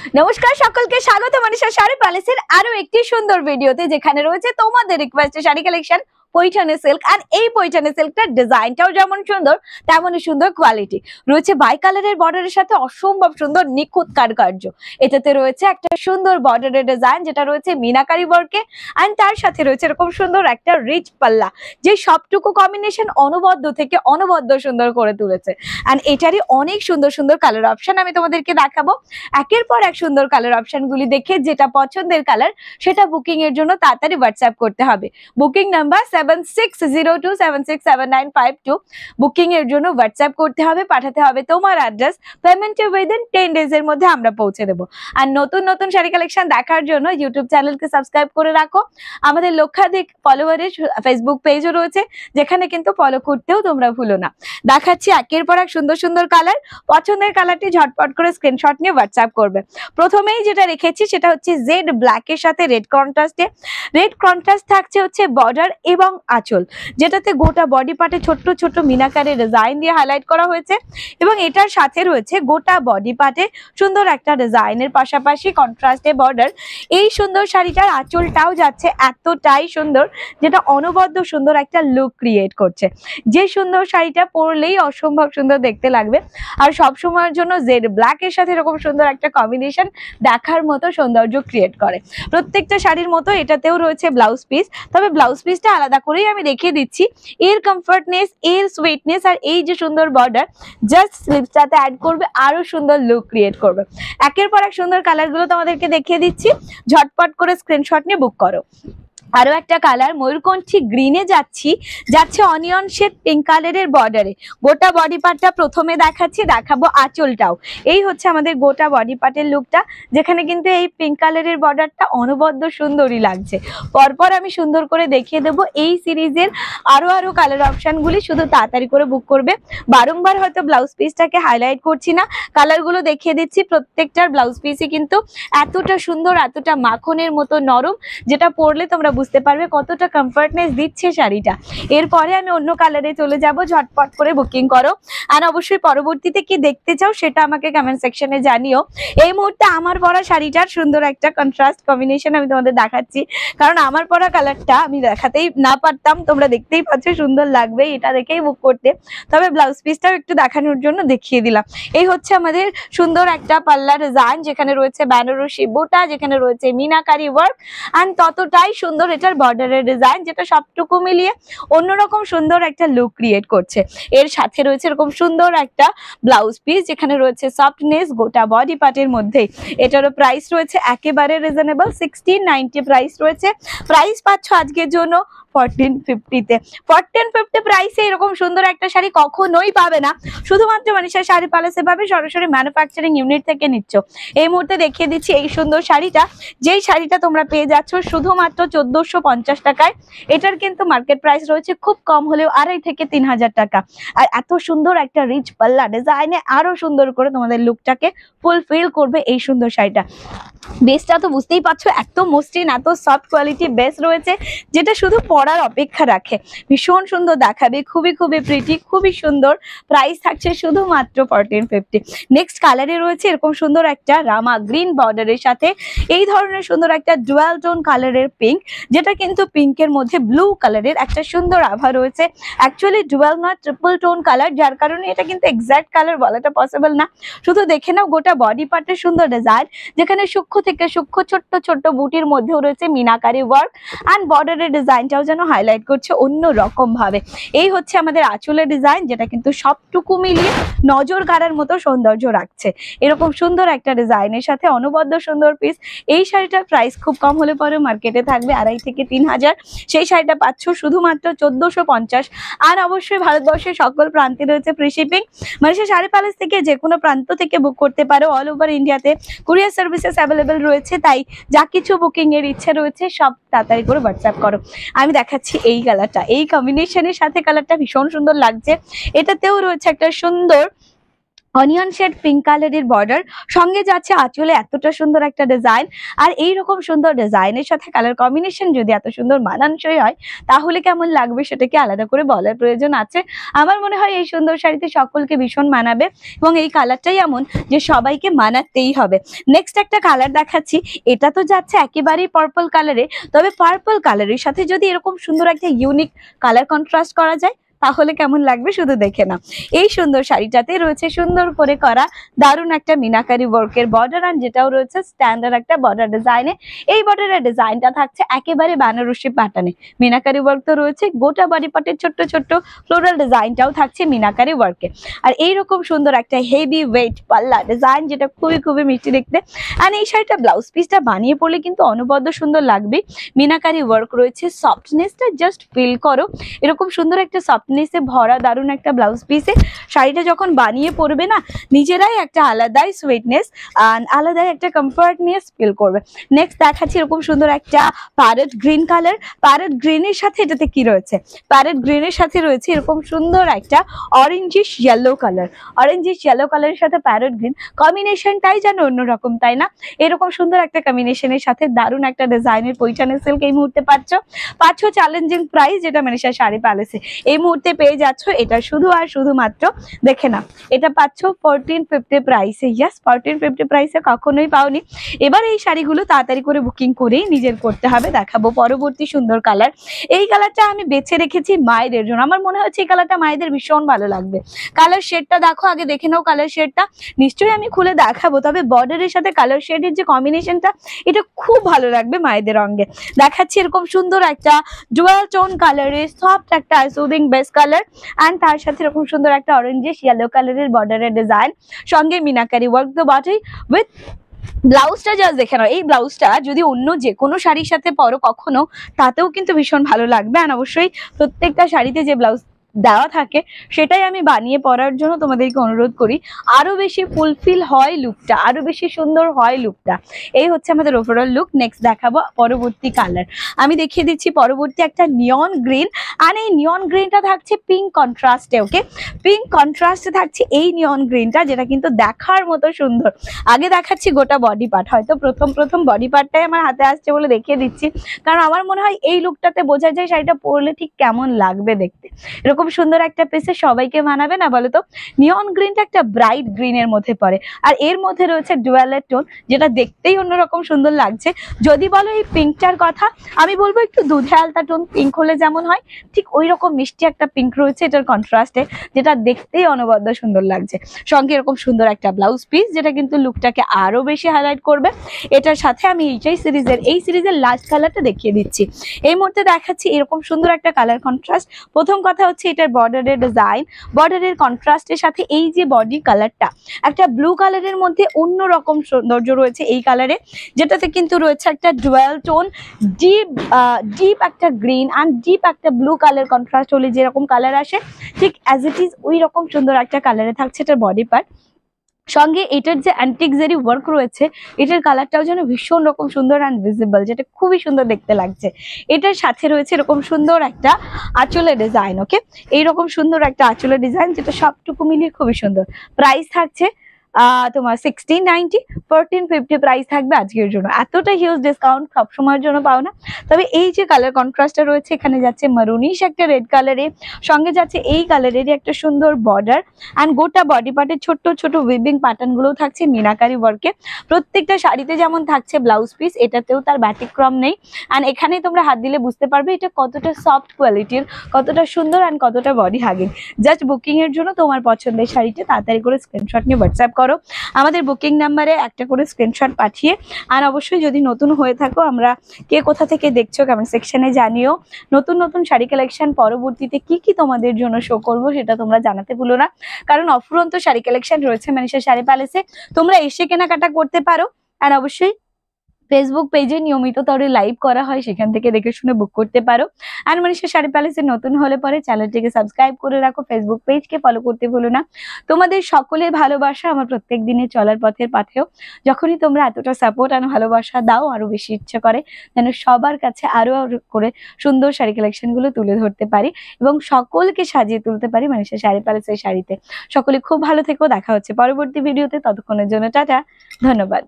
নমস্কার সকলকে স্বাগত মনীষা শাড়ি প্যালেসের আরো একটি সুন্দর ভিডিওতে, যেখানে রয়েছে তোমাদের রিকোয়েস্টে শাড়ি কালেকশন পৈঠানি সিল্ক। আর এই পৈঠানি সিল্কটার ডিজাইনটাও যেমন সুন্দর তেমনই সুন্দর কোয়ালিটি রয়েছে। বাই কালারের বর্ডারের সাথে অসম্ভব সুন্দর নিখুঁত কারুকার্য। এটাতে রয়েছে একটা সুন্দর বর্ডারের ডিজাইন যেটা রয়েছে মিনাকারি ওয়ার্কে, এন্ড তার সাথে রয়েছে এরকম সুন্দর একটা রিচ পাল্লা, যে সবটুকু কম্বিনেশন অনবদ্য থেকে অনবদ্য সুন্দর করে তুলেছে। এন্ড এটারই অনেক সুন্দর সুন্দর কালার অপশন আমি তোমাদেরকে দেখাবো। একের পর এক সুন্দর কালার অপশন গুলি দেখে যেটা পছন্দের কালার সেটা বুকিং এর জন্য তাড়াতাড়ি হোয়াটসঅ্যাপ করতে হবে। Booking number 7602767952। বুকিং এর জন্য হোয়াটসঅ্যাপ করতে হবে, পাঠাতে হবে তোমার অ্যাড্রেস। পেমেন্ট উইদিন 10 ডেজ এর মধ্যে আমরা পৌঁছে দেবো। আর নতুন নতুন শাড়ি কালেকশন দেখার জন্য ইউটিউব চ্যানেলকে সাবস্ক্রাইব করে রাখো। আমাদের লক্ষাধিক ফলোয়ারের ফেসবুক পেজও রয়েছে, যেখানে কিন্তু ফলো করতেও তোমরা ভুলো না। দেখাচ্ছি একের পর এক সুন্দর সুন্দর কালার। পছন্দের কালারটি ঝটপট করে স্ক্রিনশট নিয়ে হোয়াটসঅ্যাপ করবে। প্রথমেই যেটা রেখেছি সেটা হচ্ছে জেড ব্ল্যাক এর সাথে রেড কন্ট্রাস্টে। রেড কন্ট্রাস্ট থাকছে হচ্ছে বর্ডার এবং আঁচল, যেটাতে গোটা বডি পার্টে ছোট্ট ছোট্ট মিনাকারি ডিজাইন দিয়ে হাইলাইট করা হয়েছে, এবং এটার সাথে রয়েছে গোটা বডি পার্টে সুন্দর একটা ডিজাইনের পাশাপাশি কন্ট্রাস্টে বর্ডার। এই সুন্দর শাড়িটার আঁচলটাও যাচ্ছে এতটাই সুন্দর, যেটা অনবদ্য সুন্দর একটা লুক ক্রিয়েট করছে। যে সুন্দর শাড়িটা পরলেই অসম্ভব সুন্দর দেখতে লাগবে। আর সব সময়ের জন্য জেড ব্ল্যাক এর সাথে এরকম সুন্দর একটা কম্বিনেশন দেখার মতো সৌন্দর্য ক্রিয়েট করে। প্রত্যেকটা শাড়ির মতো এটাতেও রয়েছে ব্লাউজ পিস, তবে ব্লাউজ পিসটা আলাদা করেই আমি দেখিয়ে দিচ্ছি। এর কমফর্টনেস, এর সুইটনেস আর এই যে সুন্দর বর্ডার জাস্ট স্লিভসটাতে অ্যাড করবে, আরো সুন্দর লুক ক্রিয়েট করবে। একের পর এক সুন্দর কালারগুলো তোমাদেরকে দেখিয়ে দিচ্ছি, ঝটপট করে স্ক্রিনশট নিয়ে বুক করো। আরো একটা কালার ময়ূরকণ্ঠী গ্রিনে যাচ্ছে অনিয়ন শেড পিঙ্ক কালারের বর্ডারে। গোটা বডি পার্টটা প্রথমে দেখাবো আঁচলটাও। এই হচ্ছে আমাদের গোটা বডি পার্টের লুকটা, যেখানে কিন্তু এই পিঙ্ক কালারের বর্ডারটা অনবদ্য সুন্দরই লাগছে। পরপর আমি সুন্দর করে দেখিয়ে দেবো এই সিরিজের আরো কালার অপশনগুলি। শুধু তাড়াতাড়ি করে বুক করবে। বারংবার হয়তো ব্লাউজ পিসটাকে হাইলাইট করছি না, কালারগুলো দেখিয়ে দিচ্ছি। প্রত্যেকটার ব্লাউজ পিসই কিন্তু এতটা সুন্দর, এতটা মাখনের মতো নরম, যেটা পরলে তোমরা বুঝতে পারবে কতটা কমফর্টনেস দিচ্ছে শাড়িটা। এরপরে আমি অন্য কালারে চলে যাব, ঝটপট করে বুকিং করো। আর অবশ্যই পরবর্তীতে কি দেখতে চাও সেটা আমাকে কমেন্ট সেকশনে জানিও। এই মুহূর্তে আমার পরা শাড়িটার সুন্দর একটা কন্ট্রাস্ট কম্বিনেশন আমি তোমাদের দেখাচ্ছি, কারণ আমার পরা কালারটা আমি দেখাতেই না পারতাম। তোমরা দেখতেই পাচ্ছ সুন্দর লাগবে, এটা দেখেই বুক করতে। তবে ব্লাউজ পিসটাও একটু দেখানোর জন্য দেখিয়ে দিলাম। এই হচ্ছে আমাদের সুন্দর একটা পাল্লা ডিজাইন, যেখানে রয়েছে বেনারসি বুটা, যেখানে রয়েছে মিনাকারি ওয়ার্ক, আর ততটাই সুন্দর এটার বর্ডারের ডিজাইন, যেটা সবটুকু মিলিয়ে অন্যরকম সুন্দর একটা লুক ক্রিয়েট করছে। এর সাথে রয়েছে এরকম সুন্দর একটা ব্লাউজ পিস, যেখানে রয়েছে সফটনেস গোটা বডি পার্টের মধ্যে। এটারও প্রাইস রয়েছে একেবারে রিজনেবল, 1690 প্রাইস রয়েছে। প্রাইস পাচ্ছ আজকের জন্য 1450-তে। 1450 প্রাইসে এরকম সুন্দর একটা শাড়ি কখনোই পাবে না, শুধুমাত্র মনীষা শাড়ি প্যালেসে পাবে। সরাসরি ম্যানুফ্যাকচারিং ইউনিট থেকে নিচ্ছ। এই মুহূর্তে দেখিয়ে দিচ্ছি এই সুন্দর শাড়িটা, যেই শাড়িটা তোমরা পেয়ে যাচ্ছ শুধুমাত্র 1450 টাকায়। এটার কিন্তু মার্কেট প্রাইস রয়েছে খুব কম হলেও 2500 থেকে 3000 টাকা। আর এত সুন্দর একটা রিচ পাল্লা ডিজাইনে আরো সুন্দর করে তোমাদের লুকটাকে ফুলফিল করবে এই সুন্দর শাড়িটা। বেসটা তো বুঝতেই পারছো, এত মসৃণ, এত সফট কোয়ালিটি বেস রয়েছে, যেটা শুধু পরার অপেক্ষা রাখে। ভীষণ সুন্দর দেখাবে, খুবই প্রিটি, খুবই সুন্দর। প্রাইস থাকছে শুধুমাত্র 1450। নেক্সট কালারে রয়েছে এরকম সুন্দর একটা রামা গ্রিন বর্ডারের সাথে এই ধরনের সুন্দর একটা ডুয়াল টোন কালারের পিঙ্ক, যেটা কিন্তু পিঙ্কের মধ্যে ব্লু কালারের একটা সুন্দর আভা রয়েছে। অ্যাকচুয়ালি ডুয়াল নয়, ট্রিপল টোন কালার, যার কারণে এটা কিন্তু এক্সাক্ট কালার বলাটা পসিবল না। শুধু দেখে নাও গোটা বডি পার্টের সুন্দর ডিজাইন, যেখানে সূক্ষ্ম থেকে সূক্ষ্ম ছোট্ট ছোট্ট বুটির মধ্যেও রয়েছে মিনাকারি ওয়ার্ক, অ্যান্ড বর্ডারের ডিজাইনটাও যেন হাইলাইট করছে অন্য রকম ভাবে। এই হচ্ছে আমাদের আঁচলের ডিজাইন, যেটা কিন্তু সবটুকু মিলিয়ে নজর কাড়ার মতো সৌন্দর্য রাখছে। এরকম সুন্দর একটা ডিজাইনের সাথে অনবদ্য সুন্দর পিস। এই শাড়িটার প্রাইস খুব কম হলে পরে মার্কেটে থাকবে 2500 থেকে 3000, সেই শাড়িটা পাচ্ছ শুধুমাত্র 1450। আর অবশ্যই ভারতবর্ষের সকল প্রান্তে রয়েছে free shipping. Manisha sari palace থেকে যে কোনো প্রান্ত থেকে বুক করতে পারো। অল ওভার ইন্ডিয়াতে কুরিয়ার সার্ভিসেস অ্যাভেলেবেল রয়েছে, তাই যা কিছু বুকিং এর ইচ্ছে রয়েছে সব তাড়াতাড়ি করে হোয়াটসঅ্যাপ করো। আমি দেখাচ্ছি এই কালারটা, এই কম্বিনেশনের সাথে কালারটা ভীষণ সুন্দর লাগছে। এটাতেও রয়েছে একটা সুন্দর অনিয়ন শেড পিঙ্ক কালারের বর্ডার, সঙ্গে যাচ্ছে আঁচলে এতটা সুন্দর একটা ডিজাইন। আর এইরকম সুন্দর ডিজাইনের সাথে কালার কম্বিনেশন যদি এত সুন্দর মানানসই হয় তাহলে কেমন লাগবে সেটাকে আলাদা করে বলার প্রয়োজন আছে। আমার মনে হয় এই সুন্দর শাড়িতে সকলকে ভীষণ মানাবে এবং এই কালারটাই এমন যে সবাইকে মানাতেই হবে। নেক্সট একটা কালার দেখাচ্ছি, এটা তো যাচ্ছে একেবারেই পার্পল কালারে, তবে পার্পল কালারের সাথে যদি এরকম সুন্দর একটা ইউনিক কালার কন্ট্রাস্ট করা যায় তাহলে কেমন লাগবে শুধু দেখে না। এই সুন্দর শাড়িটাতে রয়েছে সুন্দর করে করা দারুণ একটা মিনাকারি ওয়ার্কের বর্ডার, আর যেটাও রয়েছে স্ট্যান্ডার্ড একটা বর্ডার ডিজাইনে। এই বর্ডারের ডিজাইনটা থাকছে একেবারে বানারসি প্যাটার্নে, মিনাকারি ওয়ার্ক তো রয়েছে, গোটা বডি পার্টের ছোট্ট ছোট্ট ফ্লোরাল ডিজাইনটাও থাকছে মিনাকারি ওয়ার্কে। আর এইরকম সুন্দর একটা হেভি ওয়েট পাল্লা ডিজাইন, যেটা খুবই খুবই মিষ্টি দেখতে। আর এই শাড়িটা ব্লাউজ পিসটা বানিয়ে পড়লে কিন্তু অনবদ্য সুন্দর লাগবে। মিনাকারি ওয়ার্ক রয়েছে, সফটনেসটা জাস্ট ফিল করো, এরকম সুন্দর একটা সফটনেসে ভরা দারুণ একটা ব্লাউজ পিসে শাড়িটা যখন বানিয়ে পরবে না, নিজেরাই একটা আলাদাই সুইটনেস আর আলাদাই একটা কমফর্টনেস ফিল করবে। নেক্সট দেখাচ্ছি এরকম সুন্দর একটা প্যারেট গ্রিন কালার। প্যারেট গ্রিনের সাথে এটাতে কি রয়েছে, প্যারেট গ্রিনের সাথে রয়েছে এরকম সুন্দর একটা orangish yellow colour. Orangish yellow কালারের সাথে প্যারেট গ্রিন কম্বিনেশনটাই যেন অন্যরকম, তাই না? এরকম সুন্দর একটা কম্বিনেশনের সাথে দারুণ একটা ডিজাইনের পৈঠানি সিল্ক এই মুহূর্তে পাচ্ছ চ্যালেঞ্জিং প্রাইস, যেটা মনীষা শাড়ি প্যালেসে এই মুহূর্তে পেয়ে যাচ্ছ। এটা শুধু আর শুধুমাত্র দেখে না, এটা পাচ্ছ 1450 প্রাইসে। ইয়াস, 1450 প্রাইসে কখনোই পাওনি। এবার এই শাড়িগুলো তাড়াতাড়ি করে বুকিং করেই নিজের করতে হবে। দেখাবো পরবর্তী সুন্দর কালার। এই কালারটা আমি বেছে রেখেছি মায়েদের জন্য, আমার মনে হচ্ছে এই কালারটা মায়েদের ভীষণ ভালো লাগবে। কালার শেডটা দেখো, আগে দেখে নাও কালার শেডটা, নিশ্চয়ই আমি খুলে দেখাবো, তবে বর্ডারের সাথে কালার শেডের যে কম্বিনেশনটা এটা খুব ভালো লাগবে মায়েদের রঙে। দেখাচ্ছি এরকম সুন্দর একটা ডুয়াল টোন কালারের সফট একটা সুদিং বেস কালার, এন্ড তার সাথে এরকম সুন্দর একটা অরেঞ্জিশ ইয়েলো কালারের বর্ডারের ডিজাইন, সঙ্গে মিনাকারি ওয়ার্ক তো বটেই, উইথ ব্লাউজটা জাস্ট দেখে নাও। এই ব্লাউজটা যদি অন্য যে কোনো শাড়ির সাথে পরো কখনো, তাতেও কিন্তু ভীষণ ভালো লাগবে। আর অবশ্যই প্রত্যেকটা শাড়িতে যে ব্লাউজ দেওয়া থাকে সেটাই আমি বানিয়ে পরার জন্য তোমাদেরকে অনুরোধ করি, আরো বেশি ফুলফিল হয় লুকটা, আরো বেশি সুন্দর হয় লুকটা। এই হচ্ছে আমাদের ওভারঅল লুক। নেক্সট দেখাবো পরবর্তী কালার, আমি দেখিয়ে দিচ্ছি পরবর্তী একটা নিয়ন গ্রিন। আর এই নিয়ন গ্রিনটা থাকছে পিঙ্ক কন্ট্রাস্টে। ওকে, পিঙ্ক কন্ট্রাস্টে থাকছে এই নিয়ন গ্রিনটা, যেটা কিন্তু দেখার মতো সুন্দর। আগে দেখাচ্ছি গোটা বডি পার্ট, হয়তো প্রথম বডি পার্টটাই আমার হাতে আসছে বলে দেখিয়ে দিচ্ছি, কারণ আমার মনে হয় এই লুকটাতে বোঝা যায় শাড়িটা পরলে ঠিক কেমন লাগবে দেখতে। এরকম সুন্দর একটা পিসে সবাইকে মানাবে না বলো তো? নিয়ন গ্রিনটা একটা ব্রাইট গ্রিনের মধ্যে পড়ে, আর এর মধ্যে রয়েছে ডুয়ালের টোন, যেটা দেখতেই অন্যরকম সুন্দর লাগছে। যদি বলো এই পিঙ্কটার কথা, আমি বলবো একটু দুধে আলতা টোন পিঙ্ক হলে যেমন হয়, ঠিক ওই রকম মিষ্টি একটা পিঙ্ক রয়েছে এটার কন্ট্রাস্টে, যেটা দেখতেই অনবদ্য সুন্দর লাগছে। সঙ্গে এরকম সুন্দর একটা ব্লাউজ পিস, যেটা কিন্তু লুকটাকে আরো বেশি হাইলাইট করবে। এটার সাথে আমি এই সিরিজের লাস্ট কালারটা দেখিয়ে দিচ্ছি। এই মুহূর্তে দেখাচ্ছি এরকম সুন্দর একটা কালার কন্ট্রাস্ট। প্রথম কথা হচ্ছে এটার বর্ডারের ডিজাইন, বর্ডারের কন্ট্রাস্টের সাথে এই যে বডি কালারটা, একটা ব্লু কালারের মধ্যে অন্যরকম সৌন্দর্য রয়েছে এই কালারে, যেটাতে কিন্তু রয়েছে একটা ডুয়াল টোন, ডিপ একটা গ্রিন অ্যান্ড ডিপ একটা ব্লু কালার কন্ট্রাস্ট হলে যেরকম কালার আসে, ঠিক অ্যাজ ইট ইজ ওই রকম সুন্দর একটা কালারে থাকছে এটার বডি পার্ট। সঙ্গে এটার যে অ্যান্টিক জারি ওয়ার্ক রয়েছে, এটার কালারটাও যেন ভীষণ রকম সুন্দর অ্যান্ড ভিজিবল, যেটা খুবই সুন্দর দেখতে লাগছে। এটার সাথে রয়েছে এরকম সুন্দর একটা আঁচলের ডিজাইন। ওকে, এইরকম সুন্দর একটা আঁচলের ডিজাইন, যেটা সবটুকু মিলিয়ে খুবই সুন্দর। প্রাইস থাকছে তোমার 1690, 1450 প্রাইস থাকবে আজকের জন্য। এতটা হিউজ ডিসকাউন্ট সবসময়ের জন্য পাও না। তবে এই যে কালার কন্ট্রাস্টটা রয়েছে, এখানে যাচ্ছে মারুনিশ একটা রেড কালারে, সঙ্গে যাচ্ছে এই কালারেরই একটা সুন্দর বর্ডার, অ্যান্ড গোটা বডি পার্টের ছোট্ট ছোট উইভিং প্যাটার্ন গুলো থাকছে মিনাকারি ওয়ার্কে। প্রত্যেকটা শাড়িতে যেমন থাকছে ব্লাউজ পিস, এটাতেও তার ব্যতিক্রম নেই। অ্যান্ড এখানেই তোমরা হাত দিলে বুঝতে পারবে এটা কতটা সফট কোয়ালিটির, কতটা সুন্দর অ্যান্ড কতটা বডি হাগিং। জাস্ট বুকিং এর জন্য তোমার পছন্দের শাড়িটা তাড়াতাড়ি করে স্ক্রিনশট নিয়ে হোয়াটসঅ্যাপ করো আমাদের বুকিং নাম্বারে, একটা করে স্ক্রিনশট পাঠিয়ে। আর অবশ্যই যদি নতুন হয়ে থাকো, আমরা কে কোথা থেকে দেখছো কমেন্ট সেকশনে জানিও। নতুন নতুন শাড়ি কালেকশন পরবর্তীতে কি কি তোমাদের জন্য শো করবো সেটা তোমরা জানাতে ভুলো না, কারণ অফুরন্ত শাড়ি কালেকশন রয়েছে মনীষা শাড়ি প্যালেসে, তোমরা এসে কেনাকাটা করতে পারো। আর অবশ্যই ফেসবুক পেজে নিয়মিত তরে লাইভ করা হয়, সেখান থেকে দেখে শুনে বুক করতে পারো। আর মনীষা শাড়ি প্যালেসে নতুন হলে পরে চ্যানেলটিকে সাবস্ক্রাইব করে রাখো, ফেসবুক পেজকে ফলো করতে ভুলো না। তোমাদের সকলের ভালোবাসা আমার প্রত্যেক দিনের চলার পথের পাথেও। যখনই তোমরা এতটা সাপোর্ট আর ভালোবাসা দাও, আরো বেশি ইচ্ছে করে যেন সবার কাছে আরো করে সুন্দর শাড়ি কালেকশন গুলো তুলে ধরতে পারি এবং সকলকে সাজিয়ে তুলতে পারি মনীষা শাড়ি প্যালেসের শাড়িতে। সকলে খুব ভালো থেকো, দেখা হচ্ছে পরবর্তী ভিডিওতে, ততক্ষণের জন্য টাটা, ধন্যবাদ।